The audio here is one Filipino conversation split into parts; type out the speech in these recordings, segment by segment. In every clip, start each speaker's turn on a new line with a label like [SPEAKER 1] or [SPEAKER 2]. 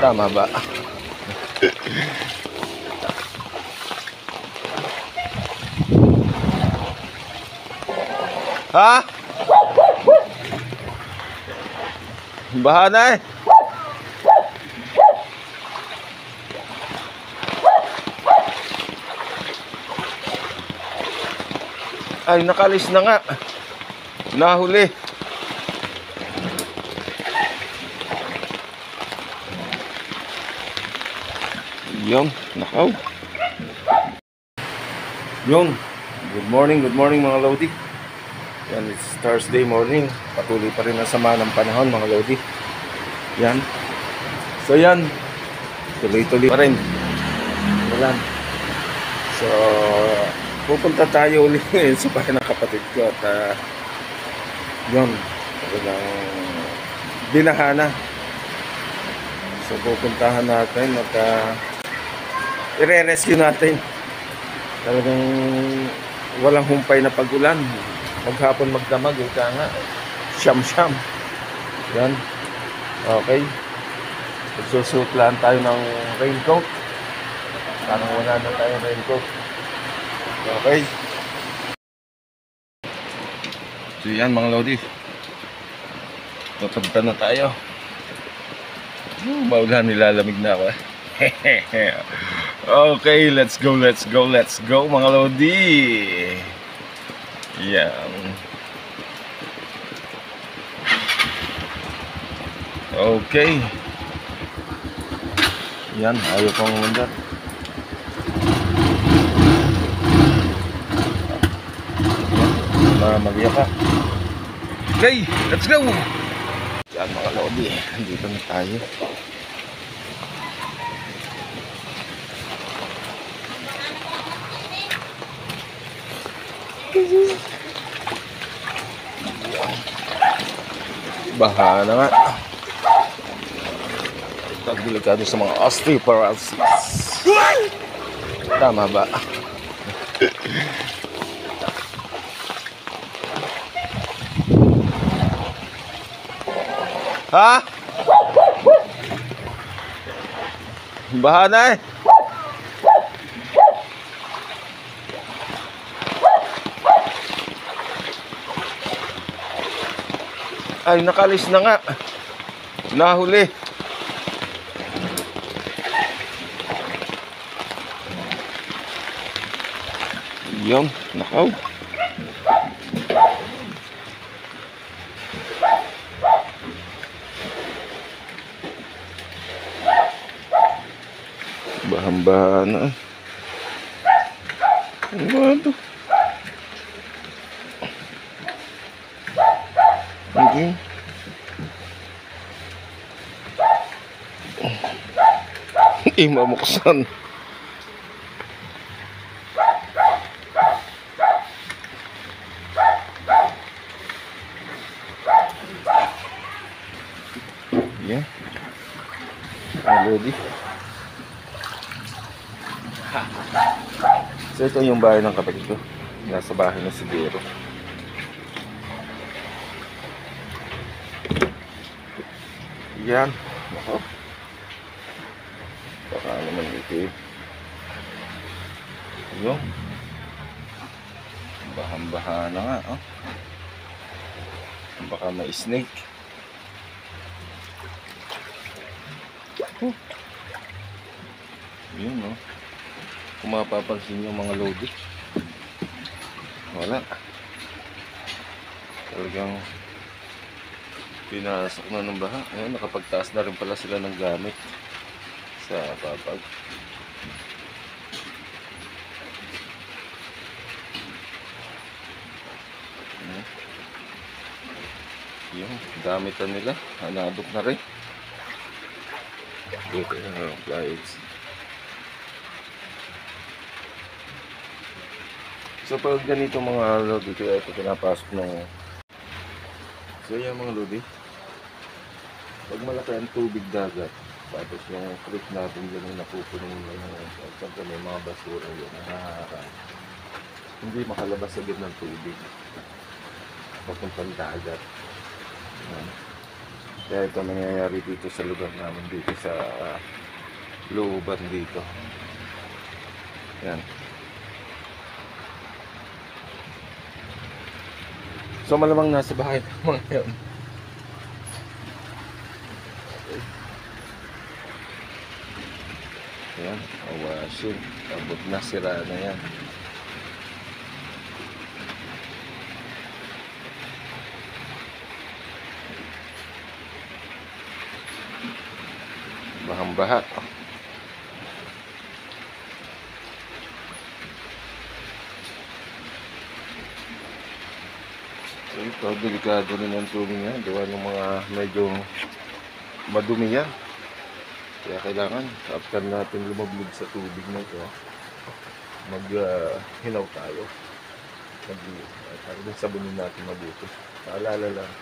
[SPEAKER 1] Tama ba? Ha? Baha na eh. Ay, nakalis na nga. Nahuli. Yung, nakaw. Yung, good morning mga Lodi. Yan, it's Thursday morning. Patuloy pa rin ang sama ng panahon mga Lodi. Yan. So yan, tuloy-tuloy pa rin. Yan. So, pupunta tayo ulit ngayon sa bahay ng kapatid ko. At yun, talagang binahana. So, pupuntahan natin at i-rescue natin. Talagang walang humpay na pag-ulan. Maghapon magdamag, ika nga. Siyam-siyam. Yan. Okay. Magsusuot lang tayo ng raincoat. Parang wala na tayong raincoat. Okay. So yan mga Lodi. Papunta na tayo. Maulan, nilalamig na ako. Okay, let's go mga Lodi. Yan. Okay. Yan, ayaw pang umandar. Mamagya ka. Okay, let's go. Yan mga Lodi, dito na tayo. Baha na nga. Delikado sa mga osteoporosis. Tama ba? Ha? Baha na eh. Ay, nakalis na nga. Nahuli. Yung, nakaw. Bahang-baha na. Ano ba ito? Okay. Mamuksan. Yeah. Ready. So ito yung bahay ng kapatid ko. Nasa bahay na si Dero. Yan. Ako. Baka naman dito eh. Yung. Bahang-baha na nga. Oh. Baka may snake. Oh. Yun oh. Kung mapapansin yung mga Lodi. Wala. Talagang pinasok na ng baha. Ayan, nakapagtaas na rin pala sila ng gamit sa papag. Yung gamit na nila, hanadok na rin. Dito yung flights. So pag ganito mga Lodi, kaya ito pinapasok ng... So yan mga Lodi, pag malaki ang tubig dagat, tapos yung creek natin dyan yung napupunin yung may mga basura yun, hindi makalabas agad ng tubig papuntang dagat. Kaya ito nangyayari dito sa lugar namin, dito sa looban dito. Yan. So malamang nasa bahay mga yun. Yan, awasin. Abot na, sira na yan. Bahang-baha. So ito, delikado rin ang tubig niya. Gawa ng mga medyo madumi yan. Kaya kailangan, after natin lumablog sa tubig na ito, mag-hinaw tayo. Sabunin natin mabuti. Paalala lang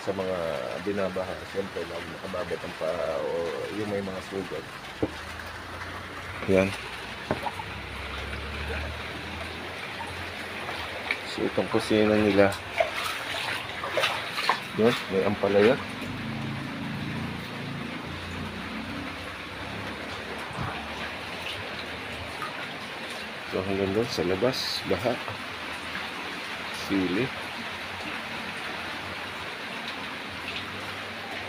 [SPEAKER 1] sa mga binabaha, siyempre lagi nakababat ang paa o yung may mga sugat. Yan. So itong kusina nila, yun, may ampalaya. So hanggang doon sa labas, baha, sili.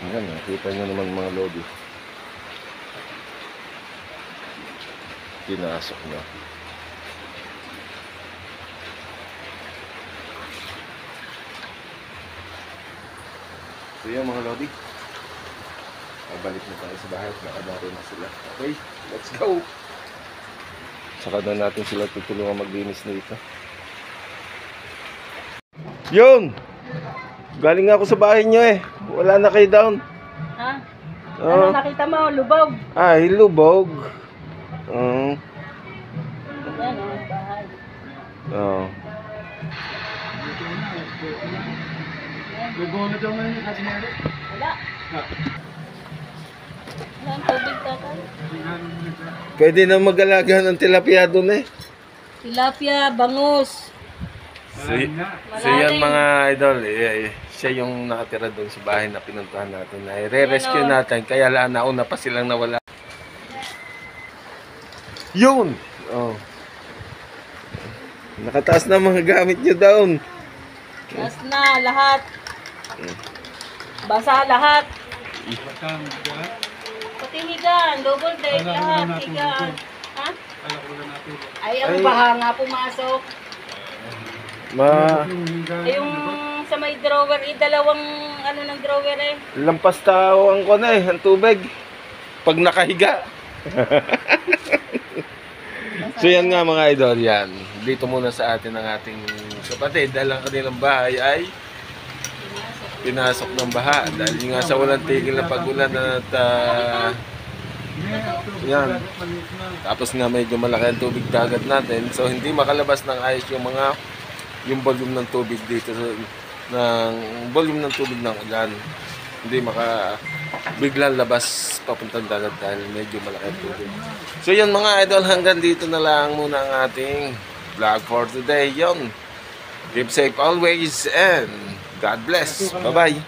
[SPEAKER 1] Ayan, nakita nyo naman mga lodi. Pinasok na. So yan mga lodi. Balik na tayo sa bahay. Nakadaro na sila. Okay, let's go! Saka na natin sila tutulungan maglinis nito. Yun! Galing ako sa bahay nyo eh. Wala na kayo down.
[SPEAKER 2] Ha? Ano nakita mo? Lubog.
[SPEAKER 1] Ay, lubog.
[SPEAKER 2] Yan bahay.
[SPEAKER 1] Lubog na daw na yun.
[SPEAKER 2] Wala. Wala ang tubig tatay.
[SPEAKER 1] Pwede na mag-alaga ng tilapia doon eh.
[SPEAKER 2] Tilapia, bangus.
[SPEAKER 1] So yan mga idol, siya yung nakatira doon sa bahay na pinuntahan natin. Re-rescue natin, kaya nauna pa silang nawala. Yun! Oh. Nakataas na mga gamit nyo down.
[SPEAKER 2] Taas na lahat. Basa lahat. Pati higaan, double deck, lahat higaan. Ha? Ay, ang baha nga pumasok. Yung sa may drawer, dalawang ano ng drawer eh.
[SPEAKER 1] Lampas tao ang ko na eh, ang tubig. Pag nakahiga. So yan nga mga idol, yan. Dito muna sa atin ang ating kapatid. Dahil ang kanilang bahay ay pinasok ng baha. Dahil nga sa walang tigil na pag-ulan at yan. Tapos nga medyo malaki ang tubig dagat natin. So hindi makalabas ng ayos yung volume ng tubig dito ng volume ng tubig ng ulan. Hindi biglang labas papuntang dagat dahil medyo malaki ang tubig. So yun mga idol, hanggang dito na lang muna ang ating vlog for today. Yun. Keep safe always and God bless. Bye-bye.